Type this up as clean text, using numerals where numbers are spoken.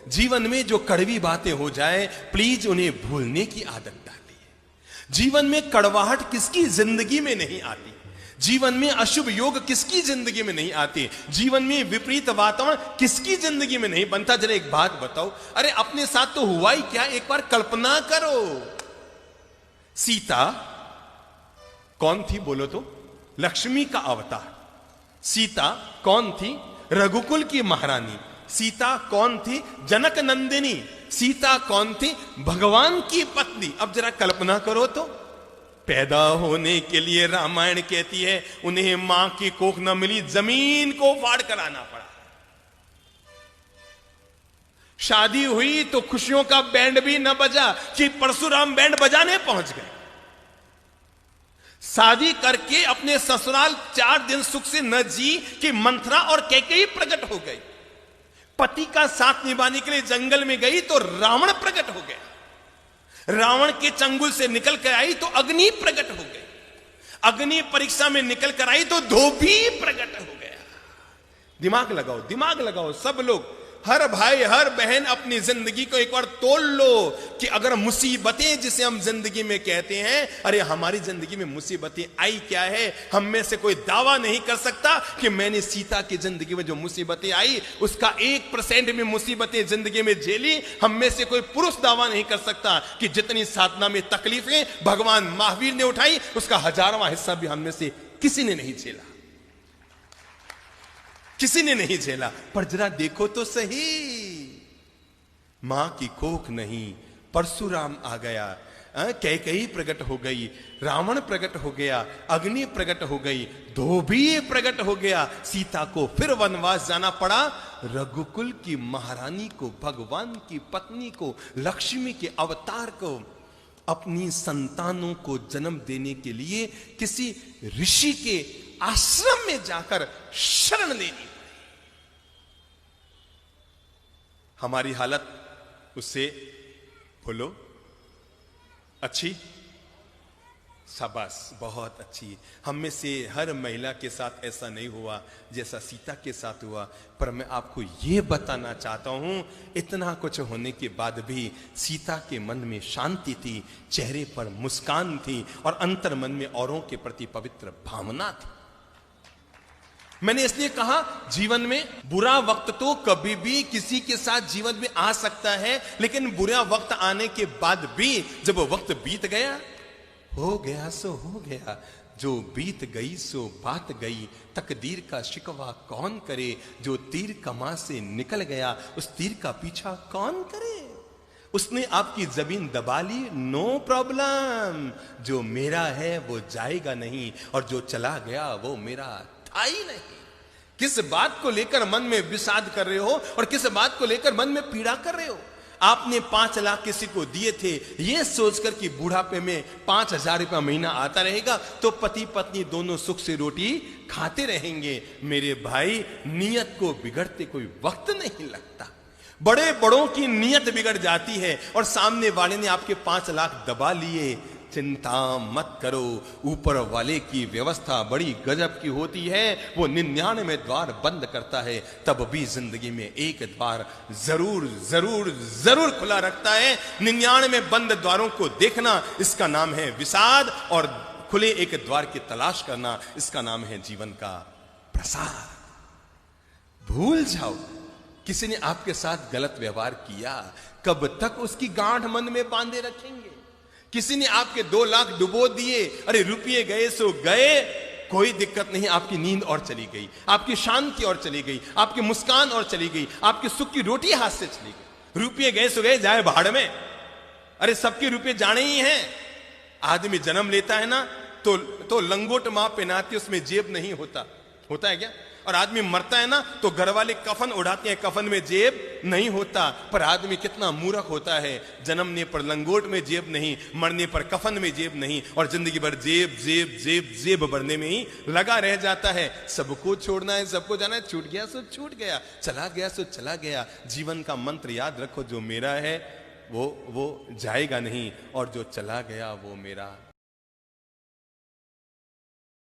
जीवन में जो कड़वी बातें हो जाए, प्लीज उन्हें भूलने की आदत डालिए। जीवन में कड़वाहट किसकी जिंदगी में नहीं आती, जीवन में अशुभ योग किसकी जिंदगी में नहीं आती, जीवन में विपरीत वातावरण किसकी जिंदगी में नहीं बनता। जरा एक बात बताओ, अरे अपने साथ तो हुआ ही क्या, एक बार कल्पना करो। सीता कौन थी बोलो तो? लक्ष्मी का अवतार। सीता कौन थी? रघुकुल की महारानी। सीता कौन थी? जनक नंदिनी। सीता कौन थी? भगवान की पत्नी। अब जरा कल्पना करो तो, पैदा होने के लिए रामायण कहती है उन्हें मां की कोख न मिली, जमीन को फाड़ कर आना पड़ा। शादी हुई तो खुशियों का बैंड भी न बजा कि परशुराम बैंड बजाने पहुंच गए। शादी करके अपने ससुराल 4 दिन सुख से न जी कि मंथरा और कैकेयी प्रकट हो गई। पति का साथ निभाने के लिए जंगल में गई तो रावण प्रकट हो गया। रावण के चंगुल से निकल कर आई तो अग्नि प्रकट हो गई। अग्नि परीक्षा में निकल कर आई तो धोबी प्रकट हो गया। दिमाग लगाओ, दिमाग लगाओ सब लोग, हर भाई हर बहन अपनी जिंदगी को एक बार तोल लो कि अगर मुसीबतें जिसे हम जिंदगी में कहते हैं, अरे हमारी जिंदगी में मुसीबतें आई क्या है। हम में से कोई दावा नहीं कर सकता कि मैंने सीता की जिंदगी में जो मुसीबतें आई उसका 1% में मुसीबतें जिंदगी में झेली। हम में से कोई पुरुष दावा नहीं कर सकता कि जितनी साधना में तकलीफें भगवान महावीर ने उठाई उसका 1000वां हिस्सा भी हम में से किसी ने नहीं झेला, किसी ने नहीं झेला। पर जरा देखो तो सही, मां की कोख नहीं, परशुराम आ गया, कैकेयी प्रकट हो गई, रावण प्रकट हो गया, अग्नि प्रकट हो गई, धोबी प्रकट हो गया। सीता को फिर वनवास जाना पड़ा। रघुकुल की महारानी को, भगवान की पत्नी को, लक्ष्मी के अवतार को अपनी संतानों को जन्म देने के लिए किसी ऋषि के आश्रम में जाकर शरण लेनी पड़ी। हमारी हालत उससे बोलो अच्छी? शाबाश, बहुत अच्छी। हम में से हर महिला के साथ ऐसा नहीं हुआ जैसा सीता के साथ हुआ। पर मैं आपको यह बताना चाहता हूं, इतना कुछ होने के बाद भी सीता के मन में शांति थी, चेहरे पर मुस्कान थी और अंतर मन में औरों के प्रति पवित्र भावना थी। मैंने इसलिए कहा, जीवन में बुरा वक्त तो कभी भी किसी के साथ जीवन में आ सकता है, लेकिन बुरा वक्त आने के बाद भी जब वक्त बीत गया, हो गया सो हो गया, जो बीत गई सो बात गई, तकदीर का शिकवा कौन करे, जो तीर कमा से निकल गया उस तीर का पीछा कौन करे। उसने आपकी जमीन दबा ली, नो प्रॉब्लम, जो मेरा है वो जाएगा नहीं और जो चला गया वो मेरा था ही नहीं। किस बात को लेकर मन में विषाद कर रहे हो और किस बात को लेकर मन में पीड़ा कर रहे हो। आपने 5 लाख किसी को दिए थे ये सोचकर कि बुढ़ापे में 5000 रुपया महीना आता रहेगा तो पति पत्नी दोनों सुख से रोटी खाते रहेंगे। मेरे भाई, नियत को बिगड़ते कोई वक्त नहीं लगता। बड़े बड़ों की नियत बिगड़ जाती है और सामने वाले ने आपके 5 लाख दबा लिए। चिंता मत करो, ऊपर वाले की व्यवस्था बड़ी गजब की होती है। वो 99 द्वार बंद करता है, तब भी जिंदगी में एक द्वार जरूर जरूर जरूर खुला रखता है। 99 बंद द्वारों को देखना, इसका नाम है विषाद, और खुले एक द्वार की तलाश करना, इसका नाम है जीवन का प्रसाद। भूल जाओ, किसी ने आपके साथ गलत व्यवहार किया, कब तक उसकी गांठ मन में बांधे रखेंगे। किसी ने आपके 2 लाख डुबो दिए, अरे रुपये गए सो गए, कोई दिक्कत नहीं, आपकी नींद और चली गई, आपकी शांति और चली गई, आपकी मुस्कान और चली गई, आपकी सुख की रोटी हाथ से चली गई। रुपये गए सो गए, जाए भाड़ में। अरे सबके रुपये जाने ही हैं। आदमी जन्म लेता है ना तो लंगोट मां पहनाती, उसमें जेब नहीं होता, होता है क्या? और आदमी मरता है ना तो घर वाले कफन उड़ाते हैं, कफन में जेब नहीं होता। पर आदमी कितना मूर्ख होता है, जन्मने पर लंगोट में जेब नहीं, मरने पर कफन में जेब नहीं, और जिंदगी भर जेब जेब जेब जेब भरने में ही लगा रह जाता है। सबको छोड़ना है, सबको जाना है, छूट गया सो छूट गया, चला गया सो चला गया। जीवन का मंत्र याद रखो, जो मेरा है वो जाएगा नहीं और जो चला गया वो मेरा